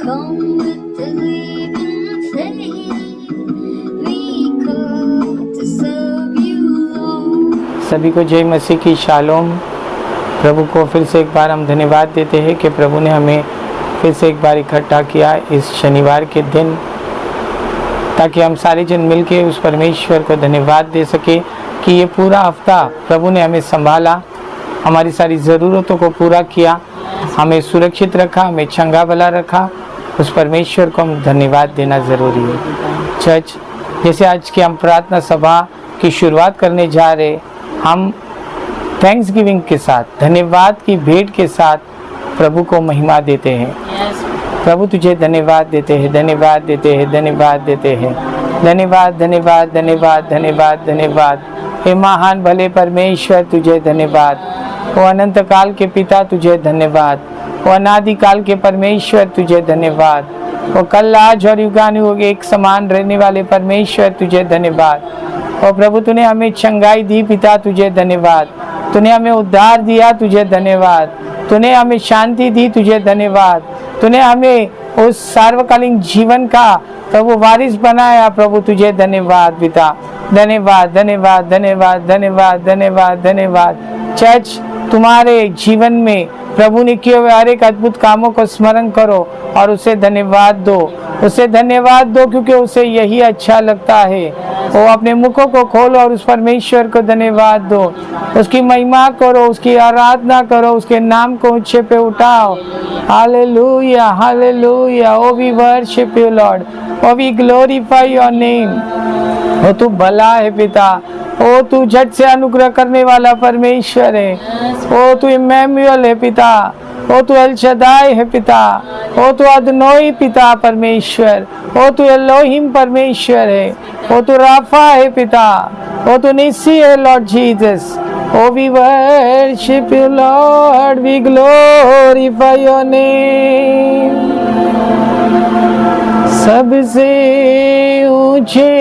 come with the living faith. We come to serve you, Lord. सभी को जय मसीह की शालोम। प्रभु को फिर से एक बार हम धन्यवाद देते हैं कि प्रभु ने हमें फिर से एक बार इकट्ठा किया इस शनिवार के दिन, ताकि हम सारे जन मिलके उस परमेश्वर को धन्यवाद दे सके कि ये पूरा हफ्ता प्रभु ने हमें संभाला, हमारी सारी ज़रूरतों को पूरा किया, हमें सुरक्षित रखा, हमें चंगा भला रखा। उस परमेश्वर को हम धन्यवाद देना ज़रूरी है। चर्च, जैसे आज की हम प्रार्थना सभा की शुरुआत करने जा रहे, हम थैंक्स गिविंग के साथ, धन्यवाद की भेंट के साथ प्रभु को महिमा देते हैं। प्रभु तुझे धन्यवाद देते हैं, धन्यवाद देते हैं, धन्यवाद देते हैं, धन्यवाद धन्यवाद धन्यवाद धन्यवाद धन्यवाद। हे महान भले परमेश्वर तुझे धन्यवाद। ओ अनंत काल के पिता तुझे धन्यवाद। ओ अनादि काल के परमेश्वर तुझे धन्यवाद। ओ कल आज और युगानुयुग एक समान रहने वाले परमेश्वर तुझे धन्यवाद। ओ प्रभु तूने हमें चंगाई दी, पिता तुझे धन्यवाद। तूने हमें उद्धार दिया, तुझे धन्यवाद। तूने हमें शांति दी, तुझे धन्यवाद। तूने हमें उस सार्वकालीन जीवन का प्रभु वारिस बनाया, प्रभु तुझे धन्यवाद पिता। धन्यवाद धन्यवाद धन्यवाद धन्यवाद धन्यवाद धन्यवाद। चर्च, तुम्हारे जीवन में प्रभु ने किए हुए हर एक अद्भुत कामों को स्मरण करो और उसे धन्यवाद दो, उसे धन्यवाद दो, क्योंकि उसे यही अच्छा लगता है। वो अपने मुखों को खोलो और उस परमेश्वर को धन्यवाद दो, उसकी महिमा करो, उसकी आराधना करो, उसके नाम को ऊंचे पे उठाओ। Hallelujah hallelujah. Oh we worship you lord, oh we glorify your name. Oh तू भला है पिता, ओ तू झट से अनुग्रह करने वाला परमेश्वर है। ओ तू इम्मैनुएल है पिता, ओ तू एल शदाई है पिता, ओ तू अदनोई पिता परमेश्वर, ओ तू एलोहिम परमेश्वर है, ओ तू राफा है पिता, ओ तू निसी है Lord Jesus. Oh we worship you Lord, we glorify your name. सबसे ऊंचे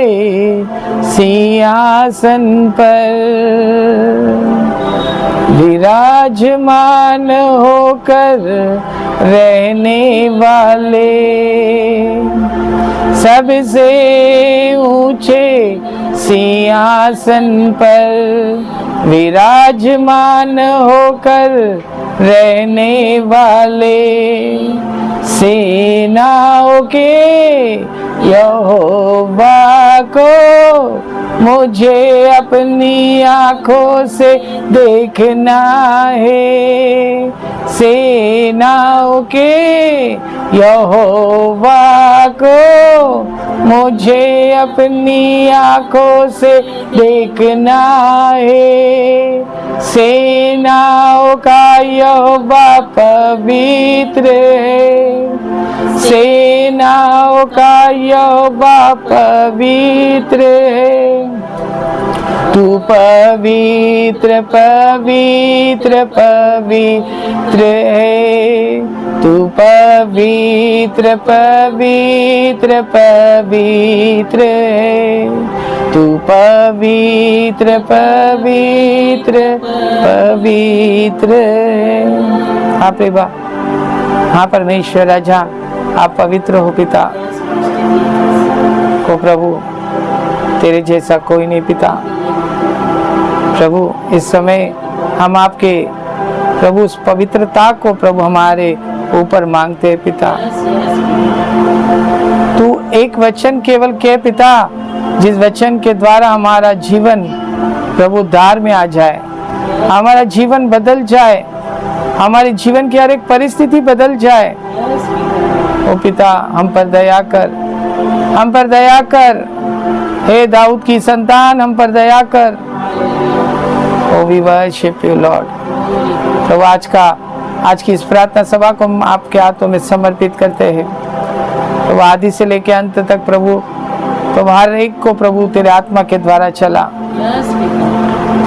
सिंहासन पर विराजमान होकर रहने वाले, सबसे ऊंचे सिंहासन पर विराजमान होकर रहने वाले, सेनाओं के यहोवा को मुझे अपनी आँखों से देखना है। सेनाओं के यहोवा को मुझे अपनी आँखों से देखना है। सेनाओं का यहोवा पवित्र है, सेनाओं का यहोवा पवित्र है। तू पवित्र पवित्र पवित्र है, तू पवित्र पवित्र पवित्र है, तू पवित्र पवित्र पवित्र है। हाँ प्रभा, हाँ परमेश्वर राजा, आप पवित्र हो पिता। ओ प्रभु, तेरे जैसा कोई नहीं पिता। प्रभु, इस समय हम आपके प्रभु उस पवित्रता को प्रभु हमारे ऊपर मांगते हैं पिता। तू एक वचन केवल कह पिता, जिस वचन के द्वारा हमारा जीवन प्रभु धार में आ जाए, हमारा जीवन बदल जाए, हमारे जीवन की हर एक परिस्थिति बदल जाए। ओ पिता, हम पर दया कर, हम पर दया कर। हे दाऊद की संतान, हम पर दया कर। Oh we worship you Lord. तो आज की इस प्रार्थना सभा को हम आपके हाथों में समर्पित करते हैं। तो आदि से लेकर अंत तक प्रभु, तो हर एक को प्रभु तेरे आत्मा के द्वारा चला।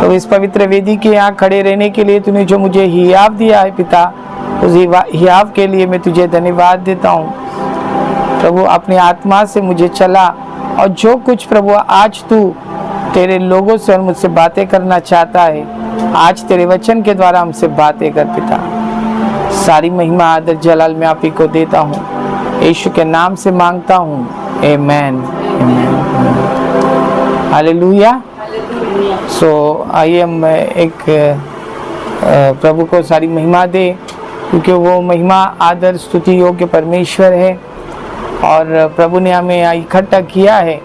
तो इस पवित्र वेदी के यहाँ खड़े रहने के लिए तूने जो मुझे हियाव दिया है पिता, उस हियाव के लिए मैं तुझे धन्यवाद देता हूँ। प्रभु, अपनी आत्मा से मुझे चला और जो कुछ प्रभु आज तू तेरे लोगों से और मुझसे बातें करना चाहता है, आज तेरे वचन के द्वारा हमसे बातें कर पिता। सारी महिमा आदर जलाल मैं आप ही को देता हूँ। यीशु के नाम से मांगता हूँ, आमेन, हालेलुया। सो आइए हम एक प्रभु को सारी महिमा दे, क्योंकि वो महिमा आदर स्तुति योग्य परमेश्वर है और प्रभु ने हमें इकट्ठा किया है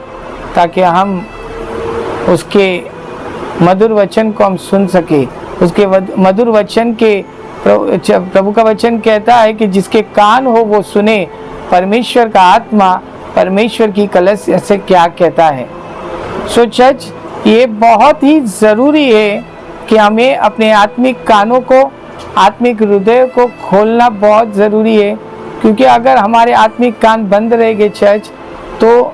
ताकि हम उसके मधुर वचन को हम सुन सके। उसके मधुर वचन के प्रभु का वचन कहता है कि जिसके कान हो वो सुने परमेश्वर का आत्मा परमेश्वर की कलीसिया से क्या कहता है। सो चर्च, ये बहुत ही ज़रूरी है कि हमें अपने आत्मिक कानों को, आत्मिक हृदय को खोलना बहुत ज़रूरी है, क्योंकि अगर हमारे आत्मिक कान बंद रहेंगे चर्च, तो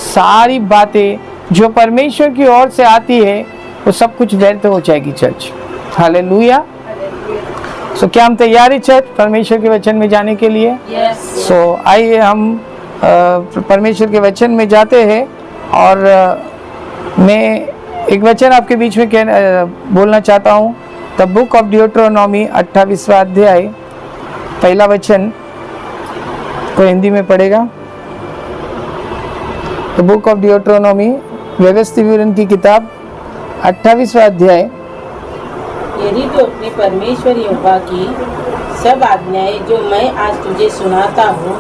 सारी बातें जो परमेश्वर की ओर से आती है वो सब कुछ व्यर्थ हो जाएगी चर्च। हालेलुया। सो क्या हम तैयार हैं चर्च परमेश्वर के वचन में जाने के लिए? सो आइए हम परमेश्वर के वचन में जाते हैं और मैं एक वचन आपके बीच में बोलना चाहता हूँ। द बुक ऑफ ड्यूटरोनॉमी 28वां अध्याय पहला वचन को हिंदी में पढ़ेगा। द बुक ऑफ ड्यूटरोनॉमी व्यवस्थित विवरण की किताब 28वां अध्याय। यदि तू अपने परमेश्वर यहोवा की सब आज्ञाएं जो मैं आज तुझे सुनाता हूँ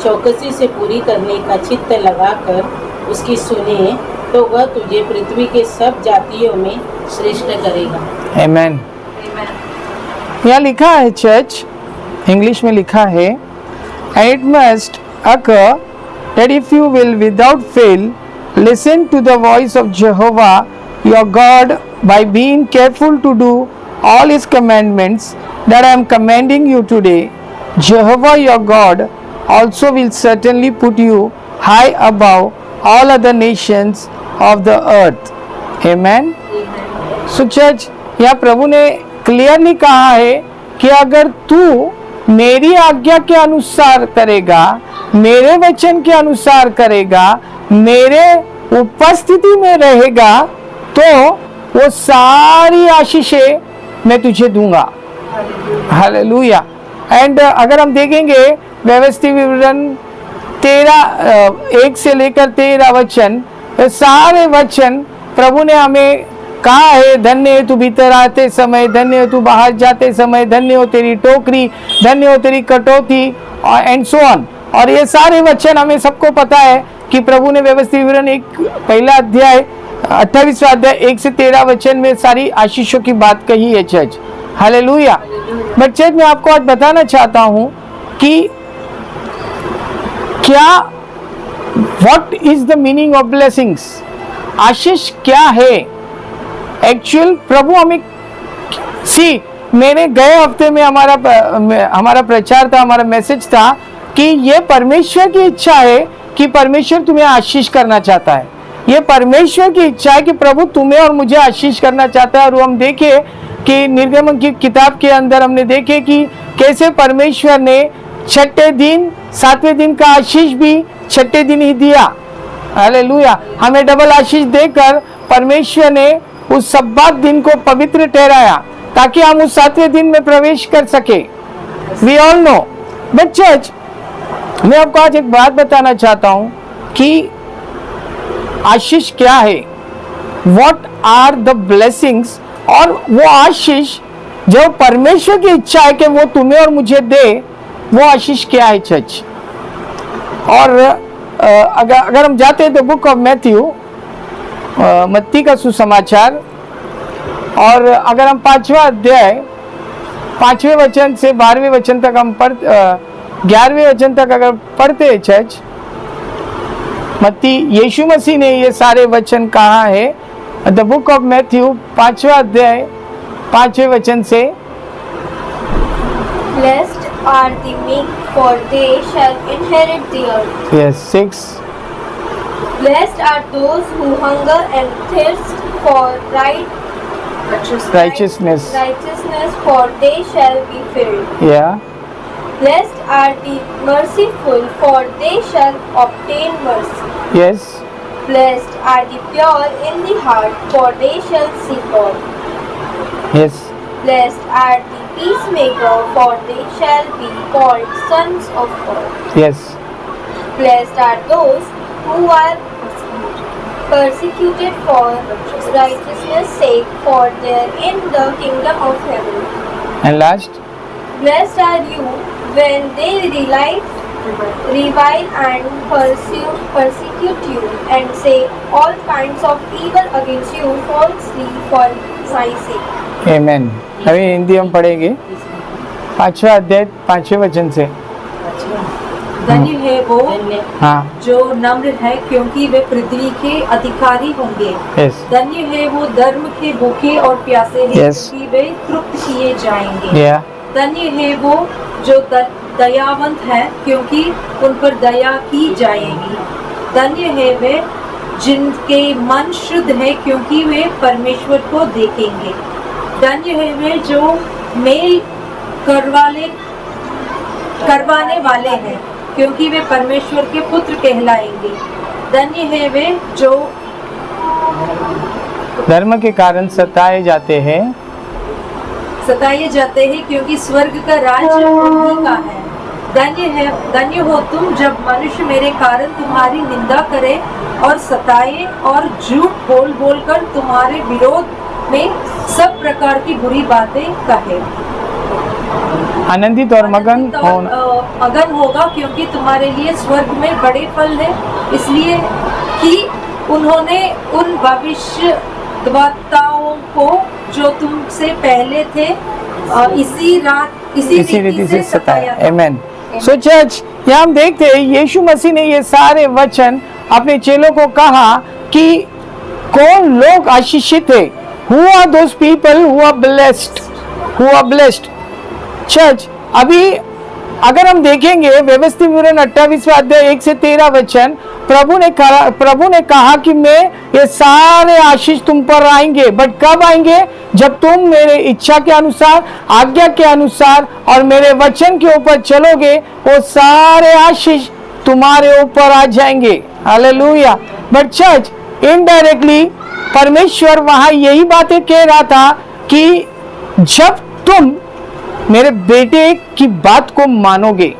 चौकसी से पूरी करने का चित्त लगाकर उसकी सुने, तो वह तुझे पृथ्वी के सब जातियों में श्रेष्ठ करेगा। आमेन। यहाँ लिखा है चर्च, इंग्लिश में लिखा है, and it must occur that if you will without fail listen to the voice of Jehovah your God by being careful to do all his commandments that I am commanding you today, Jehovah your God also will certainly put you high above all other nations of the earth. Amen. So church, यहाँ प्रभु ने clearly कहा है कि अगर तू मेरी आज्ञा के अनुसार करेगा, मेरे वचन के अनुसार करेगा, मेरे उपस्थिति में रहेगा, तो वो सारी आशीषें मैं तुझे दूंगा। हालेलुया। एंड अगर हम देखेंगे व्यवस्थित विवरण 1 से लेकर 13 वचन, सारे वचन प्रभु ने हमें कहा है, धन्य है तू भीतर आते समय, धन्य हो तू बाहर जाते समय, धन्य हो तेरी टोकरी, धन्य हो तेरी कटौती, एंड सो ऑन। और ये सारे वचन हमें सबको पता है कि प्रभु ने व्यवस्थित विवरण पहला अध्याय 28वां अध्याय 1 से 13 वचन में सारी आशीषों की बात कही है चर्च। हालेलुया। बट चर्च, मैं आपको आज बताना चाहता हूं कि क्या what is the meaning of blessings, आशीष क्या है एक्चुअल। प्रभु हमें मैंने गए हफ्ते में हमारा प्रचार था, हमारा मैसेज था कि ये परमेश्वर की इच्छा है कि परमेश्वर तुम्हें आशीष करना चाहता है। ये परमेश्वर की इच्छा है कि प्रभु तुम्हें और मुझे आशीष करना चाहता है। और हम देखे कि निर्गमन की किताब के अंदर हमने देखे कि कैसे परमेश्वर ने छठे दिन 7वें दिन का आशीष भी छठे दिन ही दिया। हालेलुया। हमें डबल आशीष देकर परमेश्वर ने उस सब्बात दिन को पवित्र ठहराया ताकि हम उस 7वें दिन में प्रवेश कर सके। We all know. But church, मैं आपको आज एक बात बताना चाहता हूं कि आशीष क्या है, व्हाट आर द ब्लेसिंग्स, और वो आशीष जो परमेश्वर की इच्छा है कि वो तुम्हें और मुझे दे, वो आशीष क्या है चर्च। और अगर हम जाते हैं तो बुक ऑफ मैथ्यू, मत्ती का सुसमाचार, और अगर हम 5वां अध्याय 5वें वचन से 12वें वचन तक हम 11वें वचन तक अगर पढ़ते हैं चर्च, मत्ती यीशु मसीह ने ये सारे वचन कहा है। द बुक ऑफ मैथ्यू 5वां अध्याय 5वें वचन से, Blessed are the meek, for they shall inherit the earth. yes 6, Blessed are those who hunger and thirst for righteousness, for they shall be filled. yeah, Blessed are the merciful, for they shall obtain mercy. yes, Blessed are the pure in the heart, for they shall see God. yes, Blessed are the peacemaker, for they shall be called sons of God. yes. Blessed are those who are persecuted for righteousness' sake, for they are in the kingdom of heaven. And last, Blessed are you when they revile and persecute you, and say all kinds of evil against you falsely for my sake. Amen. अभी हिंदी हम पढ़ेंगे 5वां अध्याय 5वें वचन से। धन्य है वो हाँ, जो नम्र है, क्योंकि वे पृथ्वी के अधिकारी होंगे। यस, धन्य है वो धर्म के भूखे और प्यासे हैं, Yes. क्योंकि वे तृप्त किए जाएंगे। या धन्य है वो जो दयावंत है, क्योंकि उन पर दया की जाएगी। धन्य है वे जिनके मन शुद्ध है, क्योंकि वे परमेश्वर को देखेंगे। धन्य है वे जो मेल करवाने वाले हैं, क्योंकि वे परमेश्वर के पुत्र कहलाएंगे। धन्य है वे जो धर्म के कारण सताए जाते हैं, क्योंकि स्वर्ग का राज्य उन्हीं का है। धन्य हो तुम जब मनुष्य मेरे कारण तुम्हारी निंदा करे और सताए और झूठ बोल कर तुम्हारे विरोध में सब प्रकार की बुरी बातें कहे। आनंदित और मगन होगा, क्योंकि तुम्हारे लिए स्वर्ग में बड़े फल है, इसलिए कि उन्होंने उन भविष्यद्वक्ताओं को जो तुमसे पहले थे इसी रीति से सताया। आमेन। सो चर्च, यहाँ हम देखते हैं यीशु मसीह ने ये सारे वचन अपने चेलों को कहा कि कौन लोग आशीषित है। Who are those people who are blessed? Who are blessed? Church, अभी अगर हम देखेंगे व्यवस्थित विवरण 28वां अध्याय 1 से 13 वचन, प्रभु ने कहा कि मैं ये सारे आशीष तुम पर आएंगे, बट कब आएंगे? जब तुम मेरे इच्छा के अनुसार, आज्ञा के अनुसार और मेरे वचन के ऊपर चलोगे, वो सारे आशीष तुम्हारे ऊपर आ जाएंगे। हालेलुया। बट चर्च, इनडायरेक्टली परमेश्वर वहां यही बातें कह रहा था कि जब तुम मेरे बेटे की बात को मानोगे।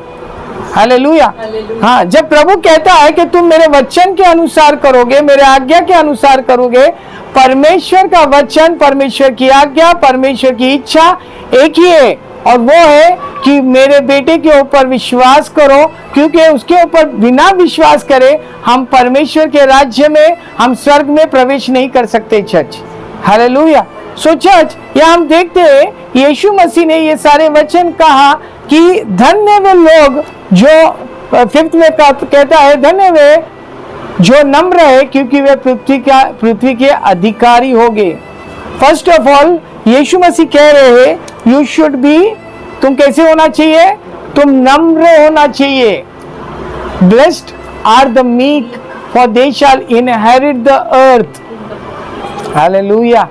हालेलुया। हाँ, जब प्रभु कहता है कि तुम मेरे वचन के अनुसार करोगे, मेरे आज्ञा के अनुसार करोगे, परमेश्वर का वचन, परमेश्वर की आज्ञा, परमेश्वर की इच्छा एक ही है, और वो है कि मेरे बेटे के ऊपर विश्वास करो, क्योंकि उसके ऊपर बिना विश्वास करे हम परमेश्वर के राज्य में, हम स्वर्ग में प्रवेश नहीं कर सकते। Church, hallelujah. सो चर्च, यहाँ हम देखते हैं यीशु मसीह ने ये सारे वचन कहा कि धन्य वे लोग जो 5th में कहता है, धन्य वे जो नम्र है, क्योंकि वे पृथ्वी के अधिकारी होंगे। फर्स्ट ऑफ ऑल यीशु मसीह कह रहे हैं यू शुड बी, तुम कैसे होना चाहिए? तुम नम्र होना चाहिए। Blessed are the meek, for they shall inherit the earth. Hallelujah.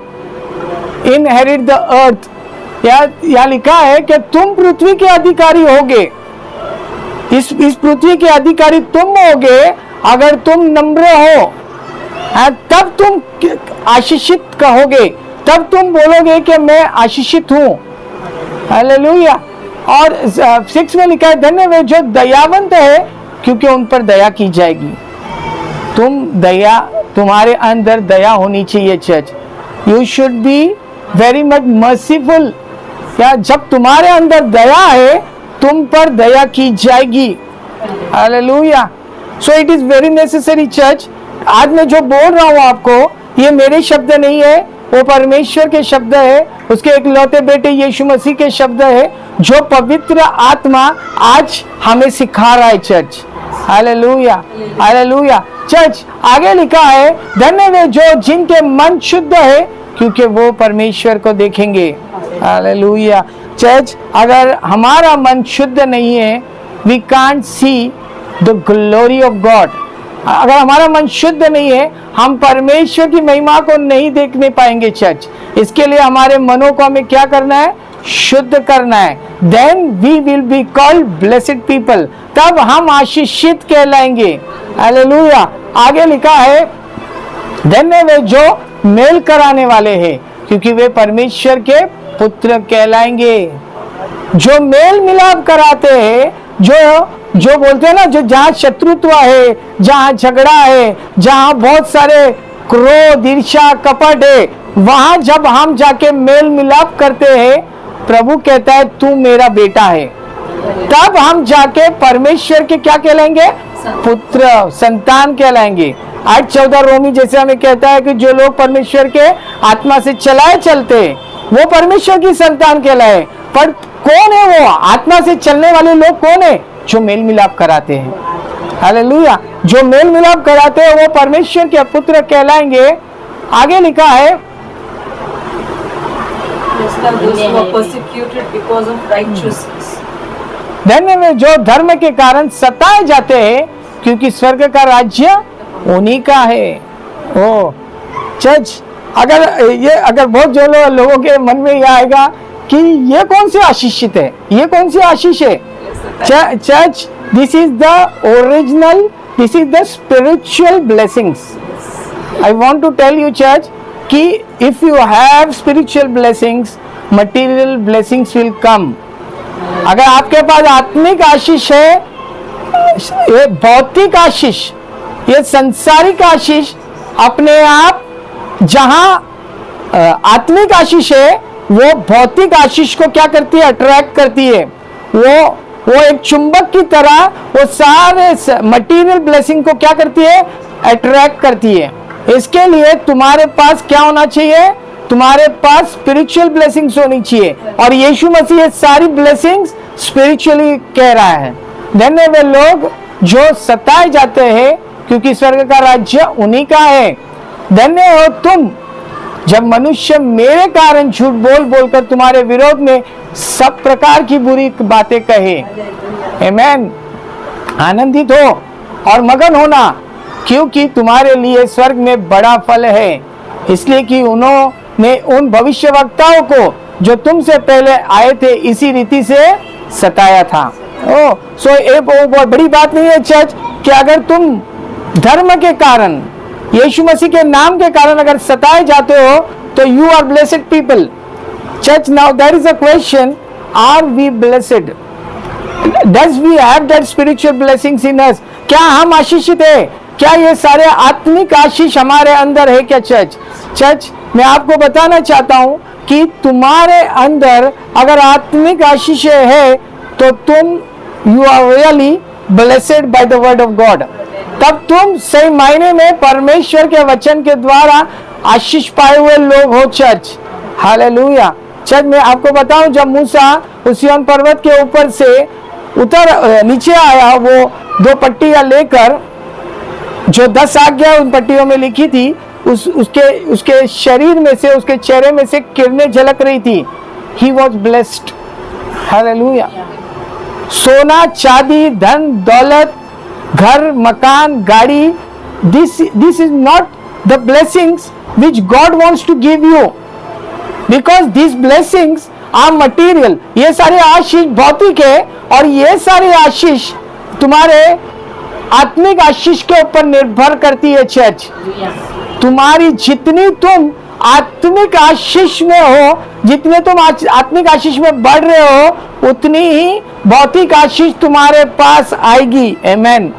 Inherit the earth, यहाँ लिखा है कि तुम पृथ्वी के अधिकारी होगे। इस पृथ्वी के अधिकारी तुम होगे अगर तुम नम्र हो, तब तुम आशीषित कहोगे, तब तुम बोलोगे कि मैं आशीषित हूं। हालेलुया। और 6 में लिखा है, धन्य वे जो दयावंत है, क्योंकि उन पर दया की जाएगी। तुम्हारे अंदर दया होनी चाहिए। Church, you should be very much merciful. क्या जब तुम्हारे अंदर दया है, तुम पर दया की जाएगी। Hallelujah. So it is very necessary. Church, आज मैं जो बोल रहा हूं आपको, ये मेरे शब्द नहीं है, वो परमेश्वर के शब्द है, उसके इकलौते बेटे यीशु मसीह के शब्द है, जो पवित्र आत्मा आज हमें सिखा रहा है। Church, hallelujah, hallelujah. चर्च, आगे लिखा है, धन्य वे जो जिनके मन शुद्ध है, क्योंकि वो परमेश्वर को देखेंगे। हालेलुया। चर्च, अगर हमारा मन शुद्ध नहीं है, we can't see the glory of God. अगर हमारा मन शुद्ध नहीं है, हम परमेश्वर की महिमा को नहीं देखने पाएंगे। चर्च, इसके लिए हमारे मनों को हमें क्या करना है? शुद्ध करना है। Then we will be called blessed people, तब हम आशीषित कहलाएंगे। हालेलुया। आगे लिखा है, धन्य वे जो मेल कराने वाले हैं, क्योंकि वे परमेश्वर के पुत्र कहलाएंगे। जो मेल मिलाप कराते हैं, जो जो बोलते हैं ना, जो जहाँ शत्रुत्व है, जहाँ झगड़ा है, जहाँ बहुत सारे क्रोध, ईर्ष्या, कपट है, वहां जब हम जाके मेल मिलाप करते हैं, प्रभु कहता है तू मेरा बेटा है, तब हम जाके परमेश्वर के क्या कहलाएंगे? पुत्र, संतान कहलाएंगे। 8:14 रोमी जैसे हमें कहता है कि जो लोग परमेश्वर के आत्मा से चलाए चलते वो परमेश्वर की संतान कहलाए। पर कौन है वो आत्मा से चलने वाले लोग? कौन है? जो मेल मिलाप कराते हैं। हालेलुया। जो मेल मिलाप कराते हैं वो परमेश्वर के पुत्र कहलाएंगे। आगे लिखा है, धन्य वे जो धर्म के कारण सताए जाते हैं, क्योंकि स्वर्ग का राज्य उन्हीं का है। ओ चर्च, अगर बहुत जो लोगों के मन में ये आएगा कि ये कौन सी आशीषित है, ये कौन सी आशीष है? Church, this is the original, this is the spiritual blessings. I want to tell you church कि if you have spiritual blessings, material blessings will come. अगर आपके पास आत्मिक आशीष है, ये भौतिक आशीष, ये संसारिक आशीष अपने आप, जहां आत्मिक आशीष है वो भौतिक आशीष को क्या करती है? अट्रैक्ट करती है। वो एक चुंबक की तरह वो सारे मटेरियल ब्लेसिंग को क्या करती है? अट्रैक्ट करती है। इसके लिए तुम्हारे पास क्या होना चाहिए? तुम्हारे पास स्पिरिचुअल ब्लेसिंग्स होनी चाहिए, और यीशु मसीह ये सारी ब्लेसिंग्स स्पिरिचुअली कह रहा है। धन्य वे लोग जो सताए जाते हैं, क्योंकि स्वर्ग का राज्य उन्हीं का है। धन्य हो तुम जब मनुष्य मेरे कारण झूठ बोल बोलकर तुम्हारे विरोध में सब प्रकार की बुरी बातें कहे। आमेन। आनंदित हो और मगन होना, क्योंकि तुम्हारे लिए स्वर्ग में बड़ा फल है, इसलिए कि उन्होंने उन भविष्यवक्ताओं को जो तुमसे पहले आए थे इसी रीति से सताया था। ये बहुत बड़ी बात नहीं है चर्च कि अगर तुम धर्म के कारण, यीशु मसीह के नाम के कारण अगर सताए जाते हो तो you are blessed people. Church, now there is a question, are we blessed? Does we have that spiritual blessings in us? क्या हम आशीषित है? क्या ये सारे आत्मिक आशीष हमारे अंदर है क्या चर्च? चर्च, मैं आपको बताना चाहता हूं कि तुम्हारे अंदर अगर आत्मिक आशीष है तो तुम, you are really blessed by the word of God. तब तुम सही मायने में परमेश्वर के वचन के द्वारा आशीष पाए हुए लोग हो चर्च। हालेलुया। चर्च, मैं आपको बताऊं, जब मूसा उस सिय्योन पर्वत के ऊपर से नीचे आया, वो 2 पट्टियां लेकर, जो 10 आज्ञा उन पट्टियों में लिखी थी, उसके शरीर में से, उसके चेहरे में से किरणें झलक रही थी। He was blessed. हालेलुया। सोना, चांदी, धन, दौलत, घर, मकान, गाड़ी, this is not the blessings which God wants to give you, because these blessings are material. ये सारे आशीष भौतिक है, और ये सारे आशीष तुम्हारे आत्मिक आशीष के ऊपर निर्भर करती है चर्च। तुम्हारी जितनी तुम आत्मिक आशीष में हो, जितने तुम आत्मिक आशीष में बढ़ रहे हो, उतनी ही भौतिक आशीष तुम्हारे पास आएगी। आमेन।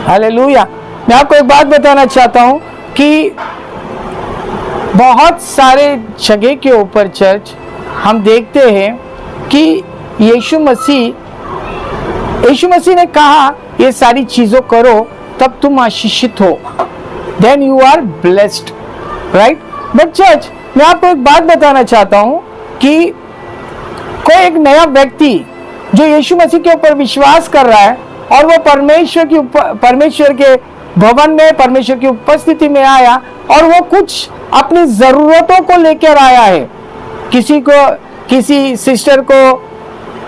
हालेलुया। मैं आपको एक बात बताना चाहता हूं कि बहुत सारे जगह के ऊपर चर्च हम देखते हैं कि यीशु मसीह ने कहा ये सारी चीजों करो तब तुम आशीषित हो, then you are blessed, right? But church, मैं आपको एक बात बताना चाहता हूं कि कोई एक नया व्यक्ति जो यीशु मसीह के ऊपर विश्वास कर रहा है और वो परमेश्वर के भवन में, परमेश्वर की उपस्थिति में आया, और वो कुछ अपनी जरूरतों को लेकर आया है। किसी सिस्टर को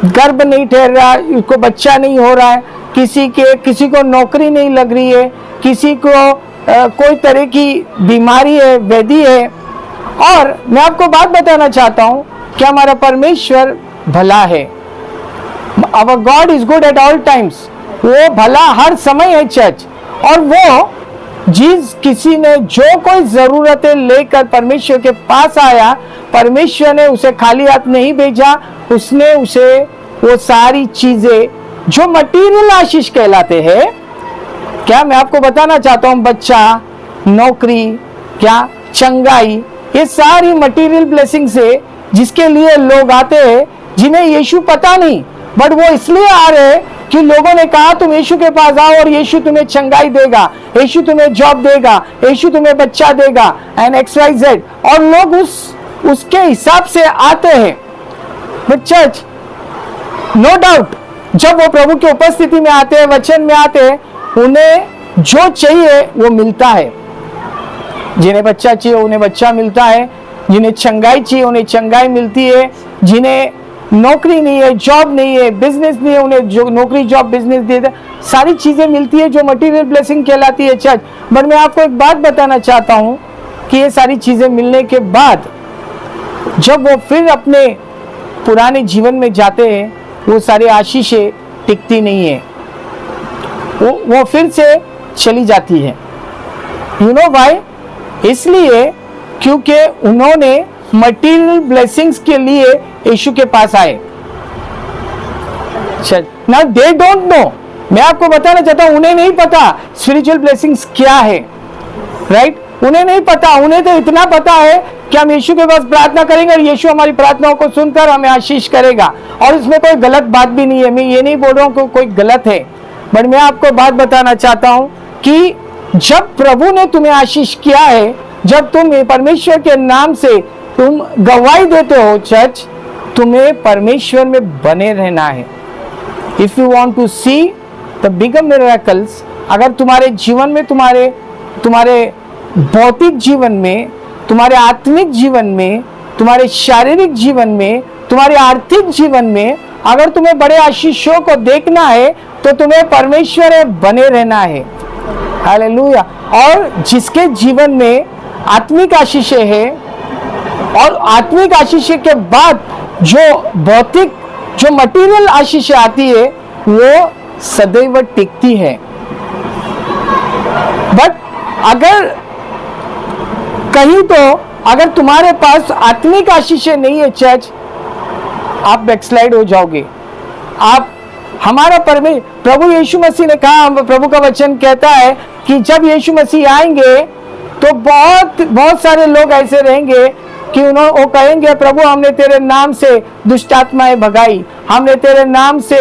गर्भ नहीं ठहर रहा, उसको बच्चा नहीं हो रहा है, किसी को नौकरी नहीं लग रही है, किसी को कोई तरह की बीमारी है, व्याधि है। और मैं आपको बात बताना चाहता हूं कि हमारा परमेश्वर भला है। Our God is good at all times. वो भला हर समय है चर्च। और वो किसी ने जो कोई जरूरतें लेकर परमेश्वर के पास आया, परमेश्वर ने उसे खाली हाथ नहीं भेजा, उसने उसे वो सारी चीजें जो मटीरियल आशीष कहलाते हैं, क्या मैं आपको बताना चाहता हूं, बच्चा, नौकरी, क्या चंगाई, ये सारी मटीरियल ब्लेसिंग्स है जिसके लिए लोग आते हैं, जिन्हें यीशु पता नहीं, बट वो इसलिए आ रहे हैं कि लोगों ने कहा तुम यीशु के पास आओ और यीशु तुम्हें चंगाई देगा, यीशु तुम्हें जॉब देगा, यीशु तुम्हें बच्चा देगा एंड XYZ, और लोग उसके हिसाब से आते हैं। बट चर्च, नो डाउट, जब वो प्रभु की उपस्थिति में आते हैं, वचन में आते हैं, उन्हें जो चाहिए वो मिलता है। जिन्हें बच्चा चाहिए उन्हें बच्चा मिलता है, जिन्हें चंगाई चाहिए उन्हें चंगाई मिलती है, जिन्हें नौकरी नहीं है, जॉब नहीं है, बिजनेस नहीं है, उन्हें जो नौकरी, जॉब, बिजनेस दे, सारी चीजें मिलती है जो मटेरियल ब्लेसिंग कहलाती है चर्च। बट मैं आपको एक बात बताना चाहता हूं कि ये सारी चीजें मिलने के बाद जब वो फिर अपने पुराने जीवन में जाते हैं, वो सारी आशीषें टिकती नहीं है, वो फिर से चली जाती है। You know why? इसलिए क्योंकि उन्होंने मटीरियल ब्लेसिंग्स के लिए यीशु के पास आए। नाउ दे डोंट नो, मैं आपको बताना चाहता हूं, उन्हें नहीं पता स्पिरिचुअल ब्लेसिंग्स क्या है, राइट? उन्हें नहीं पता, उन्हें तो इतना पता है कि हम यीशु के पास प्रार्थना करेंगे और यीशु हमारी प्रार्थनाओं को सुनकर हमें आशीष करेगा, और इसमें कोई गलत बात भी नहीं है। मैं ये नहीं बोल रहा हूं कि कोई गलत है, बट मैं आपको बात बताना चाहता हूं कि जब प्रभु ने तुम्हें आशीष किया है, जब तुम परमेश्वर के नाम से तुम गवाही देते हो चर्च, तुम्हें परमेश्वर में बने रहना है। If you want to see the bigger miracles, अगर तुम्हारे जीवन में, तुम्हारे भौतिक जीवन में, तुम्हारे आत्मिक जीवन में, तुम्हारे शारीरिक जीवन में, तुम्हारे आर्थिक जीवन में, अगर तुम्हें बड़े आशीषों को देखना है तो तुम्हें परमेश्वर में बने रहना है। हालेलुया। और जिसके जीवन में आत्मिक आशीषें है, और आत्मिक आशीषें के बाद जो भौतिक, जो मटेरियल आशीषें आती है, वो सदैव टिकती है। बट अगर कहीं तो अगर तुम्हारे पास आत्मिक आशीषें नहीं है चर्च, आप बैकस्लाइड हो जाओगे। आप हमारा प्रभु यीशु मसीह ने कहा, प्रभु का वचन कहता है कि जब यीशु मसीह आएंगे तो बहुत सारे लोग ऐसे रहेंगे कि वो कहेंगे, प्रभु हमने तेरे नाम से दुष्ट आत्माएं भगाई, हमने तेरे नाम से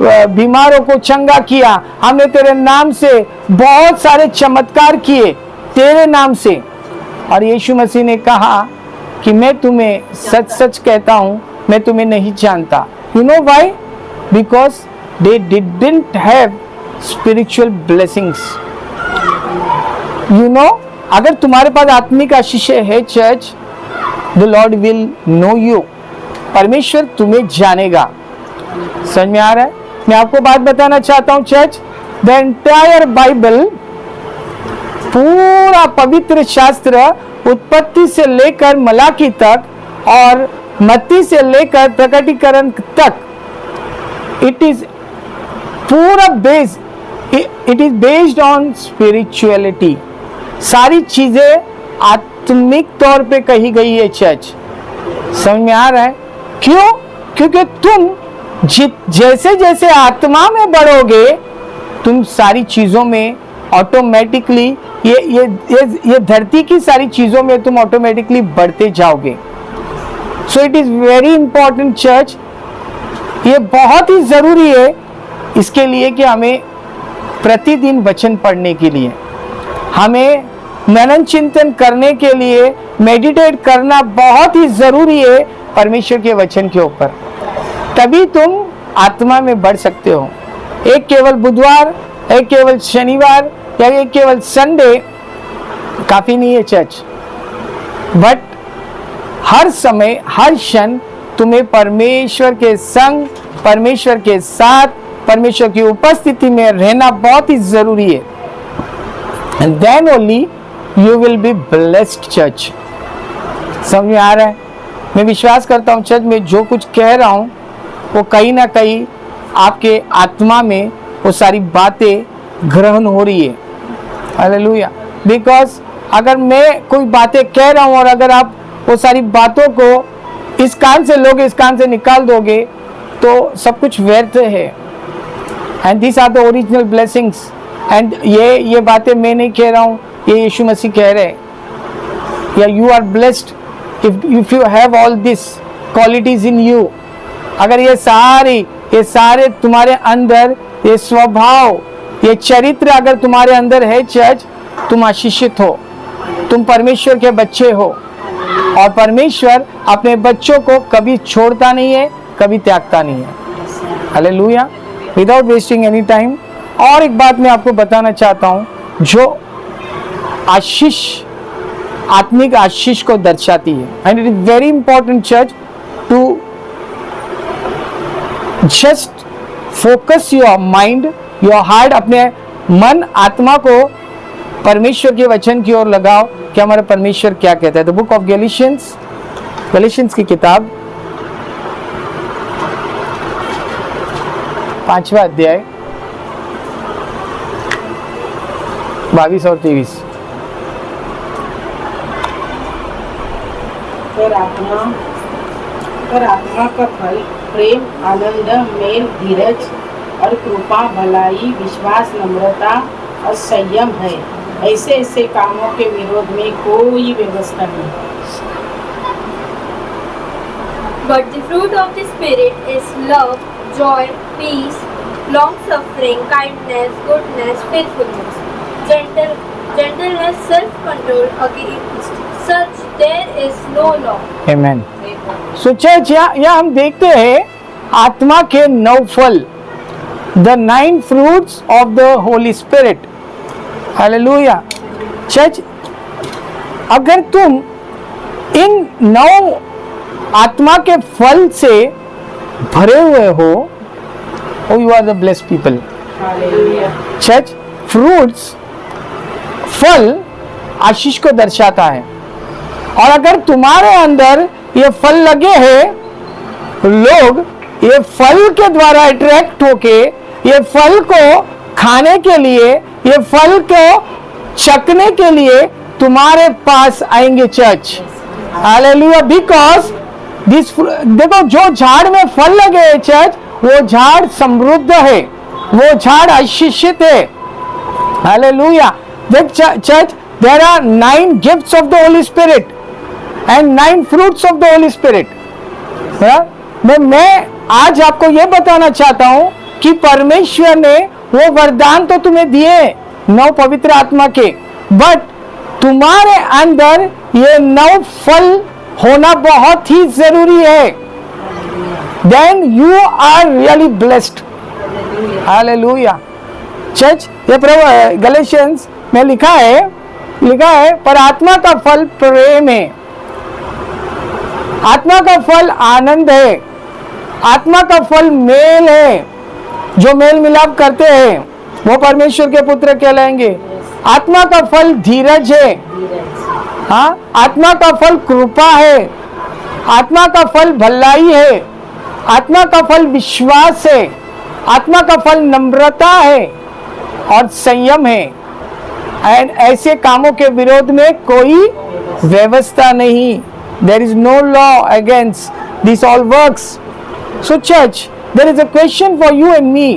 बीमारों को चंगा किया, हमने तेरे नाम से बहुत सारे चमत्कार किए तेरे नाम से। और यीशु मसीह ने कहा कि मैं तुम्हें सच सच कहता हूं, मैं तुम्हें नहीं जानता। You know why? Because they didn't have spiritual blessings. You know, अगर तुम्हारे पास आत्मिक आशीषें है church, the Lord will know you, परमेश्वर तुम्हें जानेगा। समझ में आ रहा है? मैं आपको बात बताना चाहता हूं चर्च, द एंटायर बाइबल, पूरा पवित्र शास्त्र, उत्पत्ति से लेकर मलाकी तक और मत्ती से लेकर प्रकटीकरण तक, इट इज पूरा it is based on spirituality. सारी चीजें आत्मिक तौर पे कही गई है चर्च। समझ में आ रहा है? क्यों? क्योंकि तुम जैसे जैसे आत्मा में बढ़ोगे, तुम सारी चीजों में ऑटोमेटिकली, ये धरती की सारी चीजों में तुम ऑटोमेटिकली बढ़ते जाओगे। So it is very important church, ये बहुत ही जरूरी है इसके लिए कि हमें प्रतिदिन वचन पढ़ने के लिए, हमें मनन चिंतन करने के लिए, मेडिटेट करना बहुत ही जरूरी है परमेश्वर के वचन के ऊपर। तभी तुम आत्मा में बढ़ सकते हो। एक केवल बुधवार, एक केवल शनिवार या एक केवल संडे काफी नहीं है चर्च, बट हर समय, हर क्षण तुम्हें परमेश्वर के संग, परमेश्वर के साथ, परमेश्वर की उपस्थिति में रहना बहुत ही जरूरी है। And then only you will be blessed church. समझ में आ रहा है? मैं विश्वास करता हूँ चर्च में जो कुछ कह रहा हूँ वो कहीं ना कहीं आपके आत्मा में वो सारी बातें ग्रहण हो रही है। हालेलुया। बिकॉज अगर मैं कोई बातें कह रहा हूँ और अगर आप वो सारी बातों को इस कान से लोगे, इस कान से निकाल दोगे, तो सब कुछ व्यर्थ है। And this are the original blessings. And ये बातें मैं नहीं कह रहा हूँ, ये यीशु मसीह कह रहे हैं। या you are blessed if you have all this qualities in you. अगर ये सारे तुम्हारे अंदर, ये स्वभाव, ये चरित्र अगर तुम्हारे अंदर है चर्च, तुम आशीषित हो, तुम परमेश्वर के बच्चे हो। और परमेश्वर अपने बच्चों को कभी छोड़ता नहीं है, कभी त्यागता नहीं है। Hallelujah. Without wasting any time, और एक बात मैं आपको बताना चाहता हूं जो आशीष, आत्मिक आशीष को दर्शाती है। And it is very important church to just focus your mind, your heart, अपने मन आत्मा को परमेश्वर के वचन की ओर लगाओ कि हमारा परमेश्वर क्या कहता है। द बुक ऑफ गैलेशियंस की किताब 5वां अध्याय 22 और 23। पर आत्मा का फल प्रेम, आनंद, मेल, धीरज और कृपा, भलाई, विश्वास, नम्रता और संयम है। ऐसे कामों के विरोध में कोई व्यवस्था नहीं। But the fruit of the Spirit is love, joy, peace, long-suffering, kindness, goodness, faithfulness, gentleness, self-control. Against such there is no law. Amen. So church, यहाँ हम देखते हैं आत्मा के 9 फल, the 9 fruits of the Holy Spirit. Hallelujah. Church, अगर तुम इन 9 आत्मा के फल से भरे हुए हो, you are the blessed people. Church, fruits, फल आशीष को दर्शाता है। और अगर तुम्हारे अंदर ये फल लगे हैं, लोग ये फल के द्वारा अट्रैक्ट होके ये फल को खाने के लिए, ये फल को चखने के लिए तुम्हारे पास आएंगे चर्च। हालेलुया। बिकॉज दिस, देखो जो झाड़ में फल लगे हैं चर्च, वो झाड़ समृद्ध है, वो झाड़ आशीषित है। हालेलुया। देख church, there are 9 gifts of the Holi Spirit and 9 fruits of the Holi Spirit. मैं आज आपको यह बताना चाहता हूं कि परमेश्वर ने वो वरदान तो तुम्हें दिए 9 पवित्र आत्मा के, बट तुम्हारे अंदर ये 9 फल होना बहुत ही जरूरी है। Then you are really blessed. Hallelujah. Church, ये प्रभु गैलेशियंस में लिखा है पर आत्मा का फल प्रेम है, आत्मा का फल आनंद है, आत्मा का फल मेल है। जो मेल मिलाप करते हैं वो परमेश्वर के पुत्र कहलाएंगे। आत्मा का फल धीरज है, हाँ, आत्मा का फल कृपा है, आत्मा का फल भलाई है, आत्मा का फल विश्वास है, आत्मा का फल नम्रता है और संयम है। एंड ऐसे कामों के विरोध में कोई व्यवस्था नहीं। There is no law against this all works. So church, there is a question for you and me.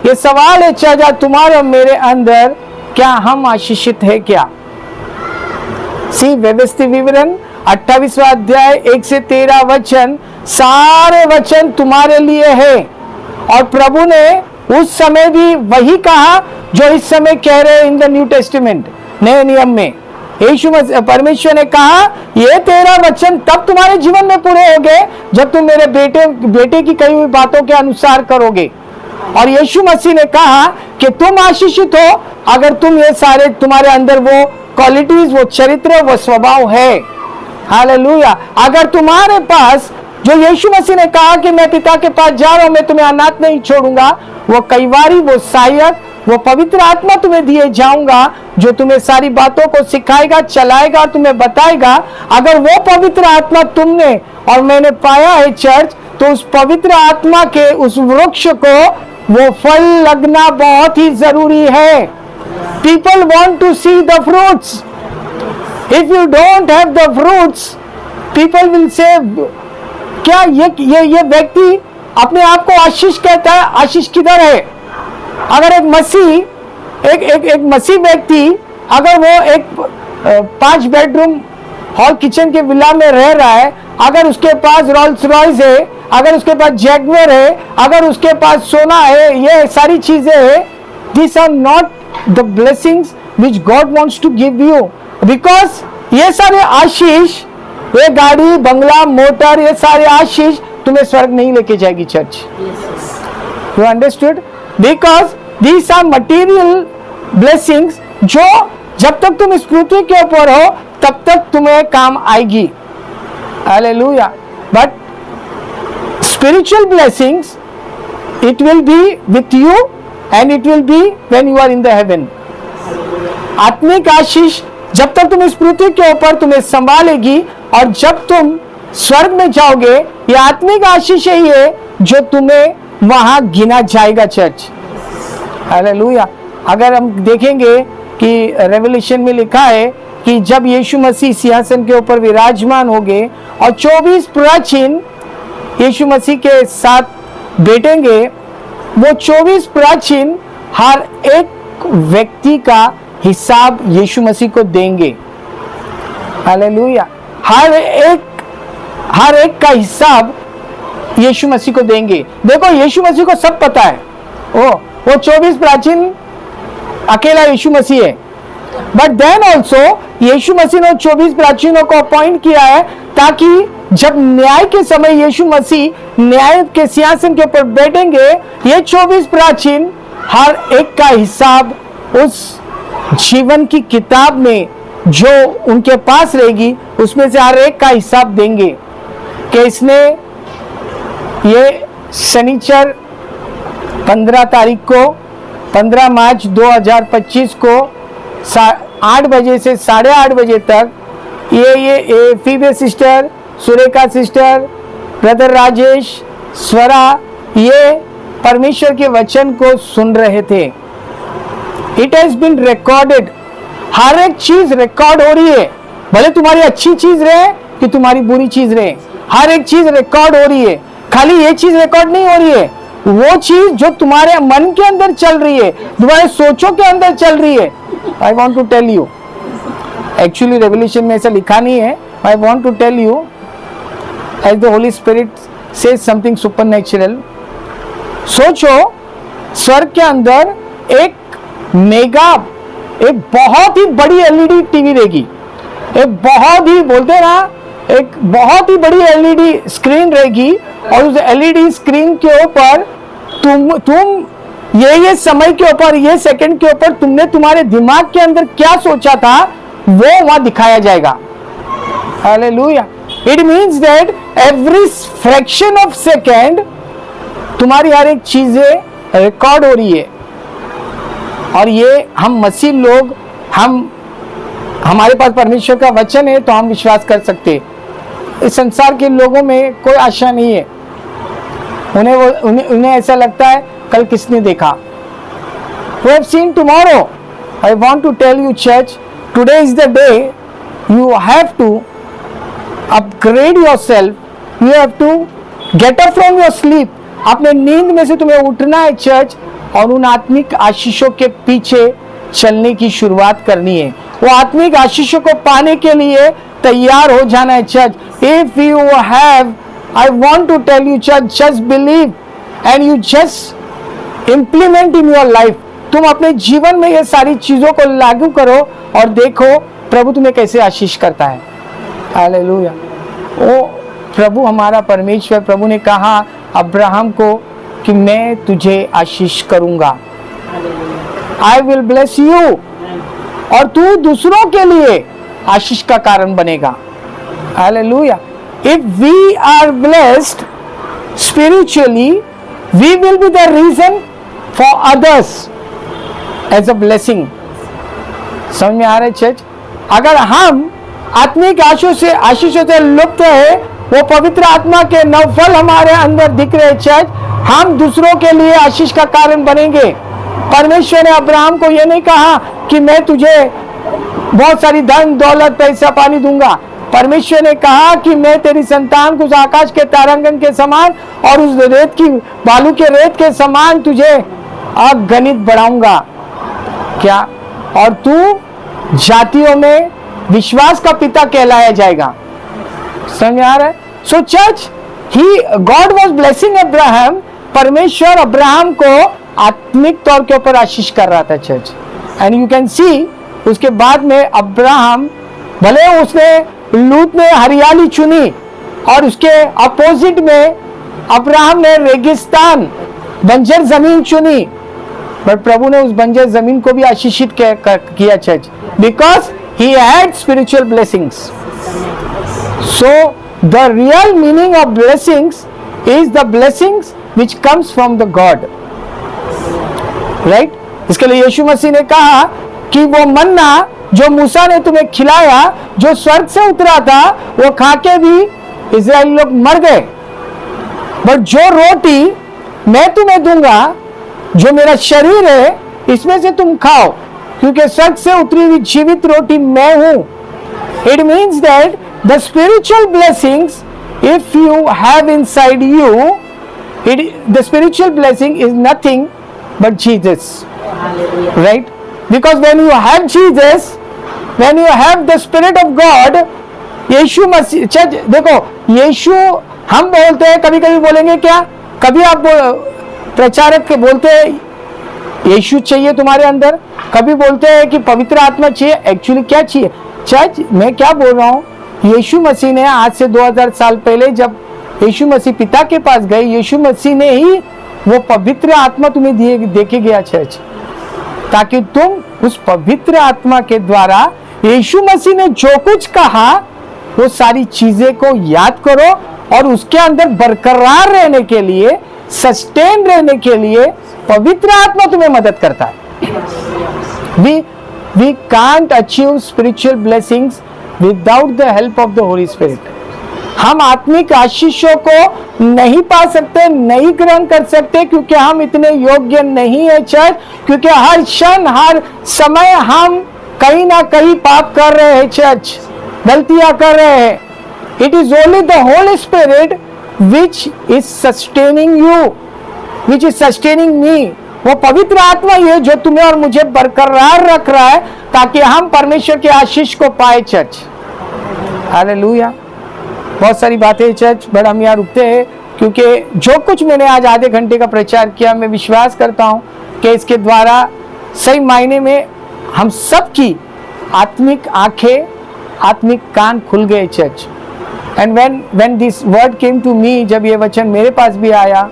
ये सवाल है चर्च, तुम्हारे और मेरे अंदर क्या हम आशीषित है क्या? सी व्यवस्थित विवरण 28वां अध्याय 1 से 13 वचन, सारे वचन तुम्हारे लिए है। और प्रभु ने उस समय भी वही कहा जो इस समय कह रहे हैं इन द न्यू टेस्टिमेंट, नए नियम में। यीशु परमेश्वर ने कहा ये 13 वचन तब तुम्हारे जीवन में पूरे होंगे जब तुम मेरे बेटे की कही हुई बातों के अनुसार करोगे। और यीशु मसीह ने कहा कि तुम आशीषित हो अगर तुम ये सारे, तुम्हारे अंदर वो क्वालिटीज, वो चरित्र, वो स्वभाव है। हालेलुया। अगर तुम्हारे पास, जो यीशु मसीह ने कहा कि मैं पिता के पास जा रहा हूं, मैं तुम्हें अनाथ नहीं छोड़ूंगा, वो कैवारी, वो सहायक, वो पवित्र आत्मा तुम्हें दिए जाऊंगा जो तुम्हें सारी बातों को सिखाएगा, चलाएगा, तुम्हें बताएगा। अगर वो पवित्र आत्मा तुमने और मैंने पाया है चर्च, तो उस पवित्र आत्मा के उस वृक्ष को वो फल लगना बहुत ही जरूरी है। People want to see the fruits. If you don't have the fruits, people will say क्या ये व्यक्ति अपने आप को आशीष कहता है, आशीष किधर है? अगर एक मसीह एक मसीह व्यक्ति अगर वो एक 5 बेडरूम हॉल किचन के विला में रह रहा है, अगर उसके पास रोल्स रॉयस है, अगर उसके पास जैगुआर है, अगर उसके पास सोना है, ये सारी चीजें है, these are not the blessings which God wants to give you, because ये सारे आशीष, ये गाड़ी बंगला मोटर, ये सारे आशीष तुम्हें स्वर्ग नहीं लेके जाएगी church. You understood? Because these are material blessings जो जब तक तुम इस पृथ्वी के ऊपर हो तब तक तुम्हें काम आएगी। Hallelujah. But spiritual blessings, it will be with you and it will be when you are in the heaven. आत्मिक आशीष जब तक तुम इस पृथ्वी के ऊपर तुम्हें संभालेगी, और जब तुम स्वर्ग में जाओगे ये आत्मिक आशीष ही है जो तुम्हें वहां गिना जाएगा चर्च। हालेलुया। अगर हम देखेंगे कि रेवल्यूशन में लिखा है कि जब यीशु मसीह सिंहासन के ऊपर विराजमान हो गए और 24 प्राचीन यीशु मसीह के साथ बैठेंगे, वो 24 प्राचीन हर एक व्यक्ति का हिसाब यीशु मसीह को देंगे। हालेलुया। हर एक का हिसाब यीशु मसीह को देंगे। देखो यीशु मसीह को सब पता है, वो 24 प्राचीन अकेला यीशु मसीह है, बट देन ऑल्सो यीशु मसीह ने 24 प्राचीनों को अपॉइंट किया है ताकि जब न्याय के समय यीशु मसीह न्याय के सिंहासन के ऊपर बैठेंगे, ये 24 प्राचीन हर एक का हिसाब उस जीवन की किताब में जो उनके पास रहेगी उसमें से हर एक का हिसाब देंगे कि इसने ये शनिचर 15 तारीख को 15 मार्च 2025 को 8 बजे से 8:30 बजे तक ये Phoebe sister, Surekha sister, brother Rajesh, Swara ये परमेश्वर के वचन को सुन रहे थे। It has been recorded. हर एक चीज रिकॉर्ड हो रही है, भले तुम्हारी अच्छी चीज रहे कि तुम्हारी बुरी चीज रहे, हर एक चीज रिकॉर्ड हो रही है। खाली ये चीज रिकॉर्ड नहीं हो रही है, वो चीज जो तुम्हारे मन के अंदर चल रही है, तुम्हारे सोचों के अंदर चल रही है। I want to tell you, actually Revelation में ऐसा लिखा नहीं है, I want to tell you as the Holi Spirit says something supernatural. सोचो स्वर्ग के अंदर एक बहुत ही बड़ी एलईडी टीवी रहेगी, एक बहुत ही बोलते ना एक बहुत ही बड़ी एलईडी स्क्रीन रहेगी, और उस एलईडी स्क्रीन के ऊपर तुम ये समय के ऊपर, ये सेकंड के ऊपर तुमने तुम्हारे दिमाग के अंदर क्या सोचा था वो वहां दिखाया जाएगा। Hallelujah. It means that every fraction of second तुम्हारी हर एक चीजें रिकॉर्ड हो रही है, और ये हम मसीह लोग, हमारे पास परमेश्वर का वचन है तो हम विश्वास कर सकते। इस संसार के लोगों में कोई आशा नहीं है, उन्हें ऐसा लगता है कल किसने देखा। We have seen tomorrow. I want to tell you church, today is the day you have to upgrade yourself. You have to get up from your sleep. अपने नींद में से तुम्हें उठना है चर्च, और उन आत्मिक आशीषों के पीछे चलने की शुरुआत करनी है। वो आत्मिक आशीषों को पाने के लिए तैयार हो जाना है church. If you have, I want to tell you church, just believe and you just implement in your life. तुम अपने जीवन में ये सारी चीजों को लागू करो और देखो प्रभु तुम्हें कैसे आशीष करता है। हालेलुया। ओ प्रभु हमारा परमेश्वर, प्रभु ने कहा अब्राहम को कि मैं तुझे आशीष करूंगा, आई विल ब्लेस यू, और तू दूसरों के लिए आशीष का कारण बनेगा। Hallelujah. If we are blessed spiritually, we will be the reason for others as a blessing. समझ में आ रहा है चर्च? अगर हम आत्मिक आशीषों से लुप्त है, वो पवित्र आत्मा के नवफल हमारे अंदर दिख रहे चर्च, हम दूसरों के लिए आशीष का कारण बनेंगे। परमेश्वर ने अब्राहम को यह नहीं कहा कि मैं तुझे बहुत सारी धन दौलत पैसा पानी दूंगा। परमेश्वर ने कहा कि मैं तेरी संतान को उस आकाश के तारांगन के समान और उस रेत की बालू के रेत के समान तुझे अगणित बढ़ाऊंगा क्या, और तू जातियों में विश्वास का पिता कहलाया जाएगा। समझ आ रहा है? So church, God was blessing Abraham, परमेश्वर अब्राहम को आत्मिक तौर के ऊपर आशीष कर रहा था church. And you can see उसके बाद में अब्राहम, भले उसने लूत ने हरियाली चुनी और उसके अपोजिट में अब्राहम ने रेगिस्तान बंजर जमीन चुनी, बट प्रभु ने उस बंजर जमीन को भी आशीषित किया church, because he had spiritual blessings. So the real meaning of blessings is the blessings which comes from the God, right? इसके लिए यीशु मसीह ने कहा कि वो मन्ना जो मूसा ने तुम्हें खिलाया, जो स्वर्ग से उतरा था, वो खा के भी इजराइली लोग मर गए, बट जो रोटी मैं तुम्हें दूंगा, जो मेरा शरीर है, इसमें से तुम खाओ, क्योंकि स्वर्ग से उतरी हुई जीवित रोटी मैं हूं। It means that the spiritual blessings if you have inside you, the spiritual blessing is nothing but Jesus, right? Because when you have Jesus, when you have the Spirit of God, यीशु मसीह, देखो यीशु, हम बोलते हैं कभी कभी बोलेंगे क्या, कभी आप प्रचारक के बोलते हैं यीशु चाहिए तुम्हारे अंदर, कभी बोलते हैं कि पवित्र आत्मा चाहिए। एक्चुअली क्या चाहिए चर्च? मैं क्या बोल रहा हूँ, यीशु मसीह ने आज से 2000 साल पहले जब यीशु मसीह पिता के पास गए, यीशु मसीह ने ही वो पवित्र आत्मा तुम्हें दे के गया चर्च, ताकि तुम उस पवित्र आत्मा के द्वारा यीशु मसीह ने जो कुछ कहा वो सारी चीजें को याद करो, और उसके अंदर बरकरार रहने के लिए, सस्टेन रहने के लिए पवित्र आत्मा तुम्हें मदद करता है। We can't achieve spiritual blessings without the help of the Holi Spirit. हम आत्मिक आशीषों को नहीं पा सकते, नहीं ग्रहण कर सकते, क्योंकि हम इतने योग्य नहीं है चर्च, क्योंकि हर क्षण हर समय हम कहीं ना कहीं पाप कर रहे हैं चर्च, गलतियां कर रहे हैं। It is only the Holi spirit which is sustaining you, which is sustaining me. वो पवित्र आत्मा ही है जो तुम्हें और मुझे बरकरार रख रहा है, ताकि हम परमेश्वर के आशीष को पाए चर्च। हालेलुया। बहुत सारी बातें चर्च, बट हम यहाँ रुकते हैं, क्योंकि जो कुछ मैंने आज आधे घंटे का प्रचार किया, मैं विश्वास करता हूँ कि इसके द्वारा सही मायने में हम सब की आत्मिक आंखें, आत्मिक कान खुल गए church. And when this word came to me, जब ये वचन मेरे पास भी आया,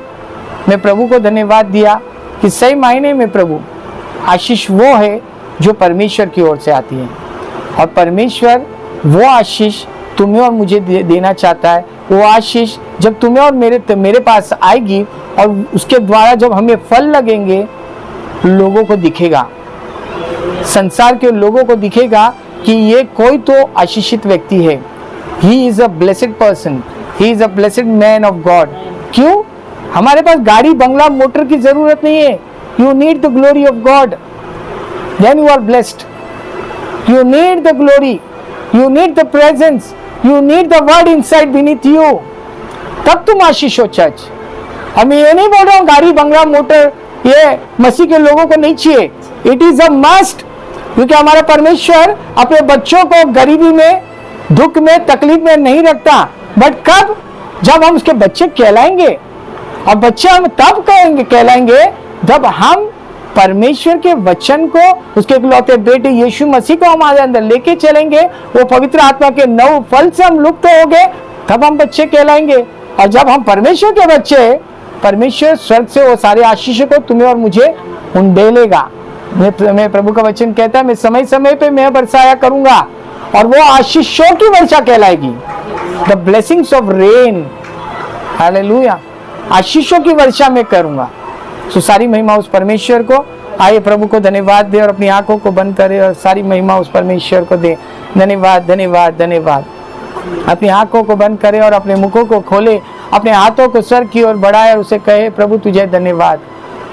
मैं प्रभु को धन्यवाद दिया कि सही मायने में प्रभु, आशीष वो है जो परमेश्वर की ओर से आती है, और परमेश्वर वो आशीष तुम्हें और मुझे देना चाहता है। वो आशीष जब तुम्हें और मेरे पास आएगी, और उसके द्वारा जब हमें फल लगेंगे, लोगों को दिखेगा, संसार के लोगों को दिखेगा कि ये कोई तो आशीषित व्यक्ति है। He is a blessed person, he is a blessed man of God. क्यों? हमारे पास गाड़ी, बंगला, मोटर की जरूरत नहीं है। You need the glory of God, then you are blessed. You need the glory, you need the presence, you need the word inside beneath you, तब तुम आशीष हो चर्च। अब मैं ये नहीं बोल रहा हूँ गाड़ी, बंगला, मोटर ये मसीह के लोगों को नहीं चाहिए। इट इज अ मस्ट, क्योंकि हमारा परमेश्वर अपने बच्चों को गरीबी में, दुख में, तकलीफ में नहीं रखता। बट कब? जब हम उसके बच्चे कहलाएंगे, और बच्चे हम तब कहलाएंगे जब हम परमेश्वर के वचन को, उसके इकलौते बेटे यीशु मसीह को हमारे अंदर लेके चलेंगे, वो पवित्र आत्मा के नव फल से हम लुप्त हो गए, तब हम बच्चे कहलाएंगे। और जब हम परमेश्वर के बच्चे, परमेश्वर स्वर्ग से वो सारे आशीष को तुम्हें और मुझे उंडेलेगा। मैं प्रभु का वचन कहता है, मैं समय समय पे मैं बरसाया करूंगा, और वो आशीषों की वर्षा कहलाएगी, the blessings of rain. Hallelujah. आशीषों की वर्षा मैं करूंगा। सो सारी महिमा उस परमेश्वर को। आइए प्रभु को धन्यवाद दे, और अपनी आंखों को बंद करे, और सारी महिमा उस परमेश्वर को दे। धन्यवाद, धन्यवाद, धन्यवाद। अपनी आंखों को बंद करे और अपने मुखों को खोले, अपने हाथों को सर की ओर बढ़ाए, और उसे कहे, प्रभु तुझे धन्यवाद।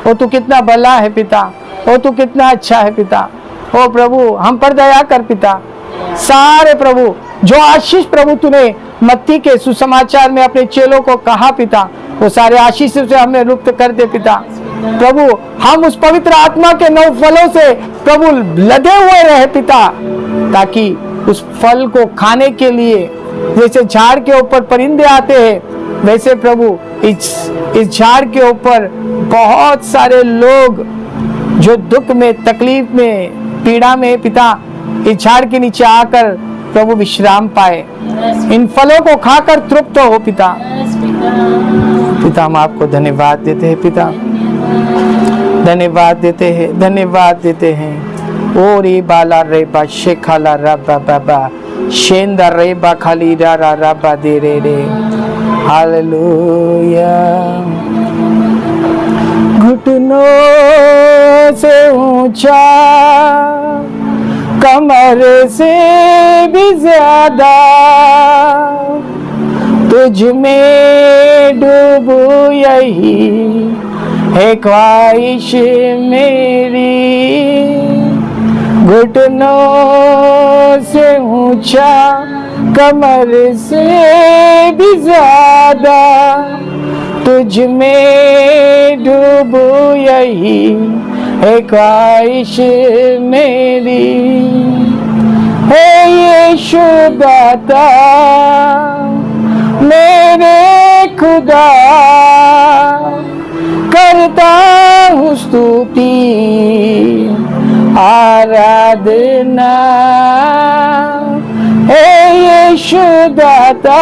ओ तू कितना भला है पिता, ओ तू कितना अच्छा है पिता। ओ प्रभु हम पर दया कर पिता। सारे प्रभु जो आशीष प्रभु तूने मत्ती के सुसमाचार में अपने चेलों को कहा पिता, वो सारे आशीष से हमें लुप्त कर दे पिता। प्रभु हम उस पवित्र आत्मा के 9 फलों से प्रभु लदे हुए रहे पिता, ताकि उस फल को खाने के लिए जैसे झाड़ के ऊपर परिंदे आते हैं, वैसे प्रभु इस झाड़ के ऊपर बहुत सारे लोग जो दुख में, तकलीफ में, पीड़ा में पिता, इस झाड़ के नीचे आकर प्रभु विश्राम पाए, इन फलों को खाकर तृप्त हो पिता। पिता हम आपको धन्यवाद देते हैं पिता, धन्यवाद देते हैं, धन्यवाद देते हैं। ओ रे बाला रे बा शेखाला रबा बाबा शेंदा रे बा खाली रा रा रबा दे रे रे। हालेलुया। घुटनों से ऊंचा, कमर से भी ज्यादा तुझ में डूबू, यही है ख्वाहिश मेरी। घुटनों से ऊंचा, कमर से भी ज्यादा तुझ में डूबू, यही है ख्वाहिश मेरी। हे यीशु दाता मेरे खुदा, करता हूँ स्तुति आराधना। हे यीशु दाता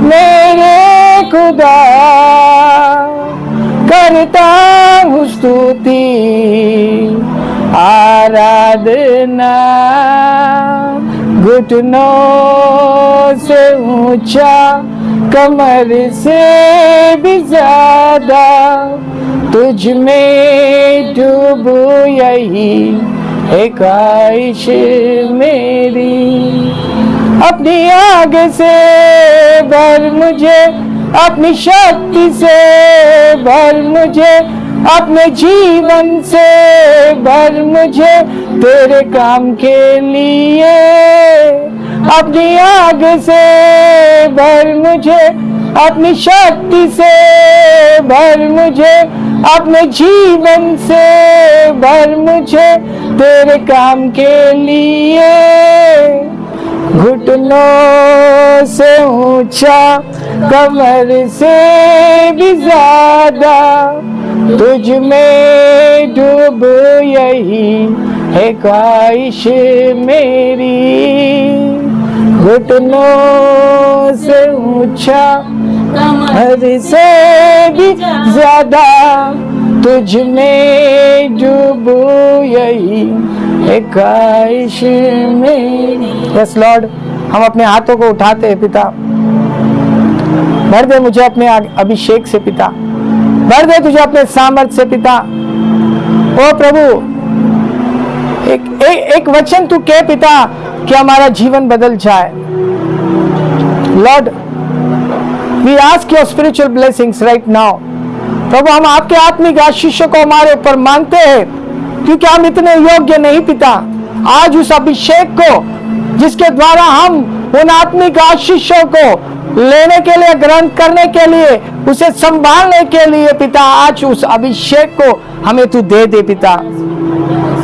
मेरे खुदा, करता हूँ स्तुति आराधना। घुटनों से ऊंचा, कमर से भी ज्यादा तुझ में डूबू, यही है ख्वाहिश मेरी। अपनी आग से भर मुझे, अपनी शक्ति से भर मुझे, अपने जीवन से भर मुझे तेरे काम के लिए। अपनी आग से भर मुझे, अपनी शक्ति से भर मुझे, अपने जीवन से भर मुझे तेरे काम के लिए। घुटनों से ऊंचा, कमर से भी ज्यादा तुझ में डूबू, यही है ख्वाहिश मेरी। घुटनों से ऊंचा, कमर से भी ज्यादा तुझ में डूबू, यही है ख्वाहिश मेरी। यस लॉर्ड, हम अपने हाथों को उठाते हैं पिता। भर दे मुझे अपने अभिषेक से पिता, भर दे तुझे अपने सामर्थ से पिता। ओ प्रभु, एक वचन तू कह पिता कि हमारा जीवन बदल जाए। Lord, we ask your spiritual blessings right now. प्रभु, हम आपके आत्मिक आशीषों को हमारे ऊपर मांगते हैं, क्योंकि हम इतने योग्य नहीं पिता। आज उस अभिषेक को जिसके द्वारा हम उन आत्मिक आशीषों को लेने के लिए, ग्रहण करने के लिए, उसे संभालने के लिए पिता, आज उस अभिषेक को हमें तू दे दे पिता।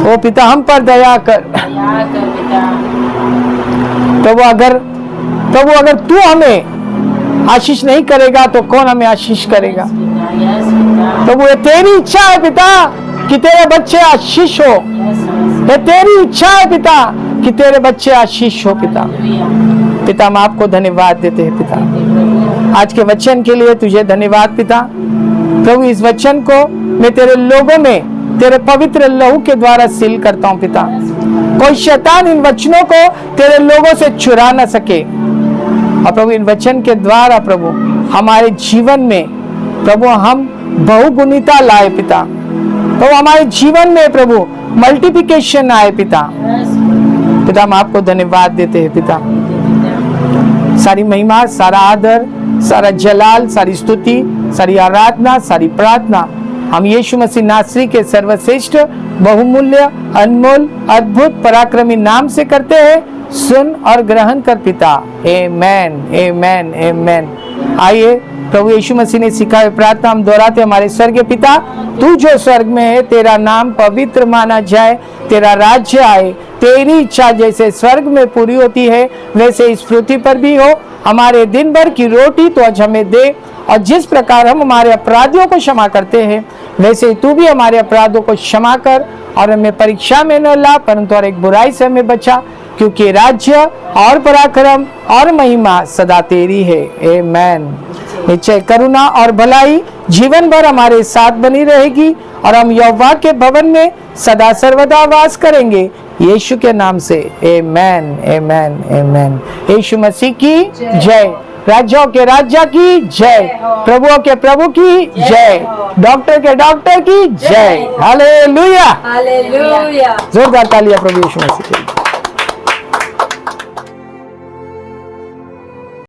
ओ पिता, हम पर दया कर प्रभु। अगर तू हमें आशीष नहीं करेगा तो कौन हमें आशीष करेगा। प्रभु, ये तेरी इच्छा है पिता कि तेरे बच्चे आशीष हो। ये तेरी इच्छा है पिता कि तेरे बच्चे आशीष हो पिता। पिता, हम आपको धन्यवाद देते हैं पिता, आज के वचन के लिए तुझे धन्यवाद पिता। प्रभु, इस वचन को मैं तेरे लोगों में तेरे पवित्र लहू के द्वारा सील करता हूँ पिता। कोई शैतान इन वचनों को तेरे लोगों से चुरा न सके। और प्रभु, इन वचन के द्वारा प्रभु हमारे जीवन में प्रभु हम बहुगुणिता लाए पिता। प्रभु, हमारे जीवन में प्रभु मल्टीप्लिकेशन आए पिता। पिता, हम आपको धन्यवाद देते हैं पिता। सारी महिमा, सारा आदर, सारा जलाल, सारी स्तुति, सारी आराधना, सारी प्रार्थना हम यीशु मसीह नासरी के सर्वश्रेष्ठ, बहुमूल्य, अनमोल, अद्भुत, पराक्रमी नाम से करते हैं। सुन और ग्रहण कर पिता। आमेन, आमेन, आमेन। आइए प्रभु यीशु मसीह ने सिखाए प्रार्थना हम दोहराते, हमारे स्वर्गीय पिता, तू जो स्वर्ग में है, तेरा नाम पवित्र माना जाए, तेरा राज्य आए, तेरी इच्छा जैसे स्वर्ग में पूरी होती है वैसे इस पृथ्वी पर भी हो। हमारे दिन भर की रोटी तो आज हमें दे, और जिस प्रकार हम हमारे अपराधियों को क्षमा करते हैं वैसे तू भी हमारे अपराधों को क्षमा कर, और हमें परीक्षा में न ला परंतु और एक बुराई से हमें बचा, क्योंकि राज्य और पराक्रम और महिमा सदा तेरी है। आमेन। निश्चय करुणा और भलाई जीवन भर हमारे साथ बनी रहेगी, और हम यहोवा के भवन में सदा सर्वदा वास करेंगे, यीशु के नाम से। आमेन, आमेन, आमेन। यीशु मसीह की जय, राज्यों के राजा की जय, प्रभुओं के प्रभु की जय, डॉक्टर के डॉक्टर की जय। Hallelujah, hallelujah. जोरदार तालियां प्रभु यीशु मसीह के लिए।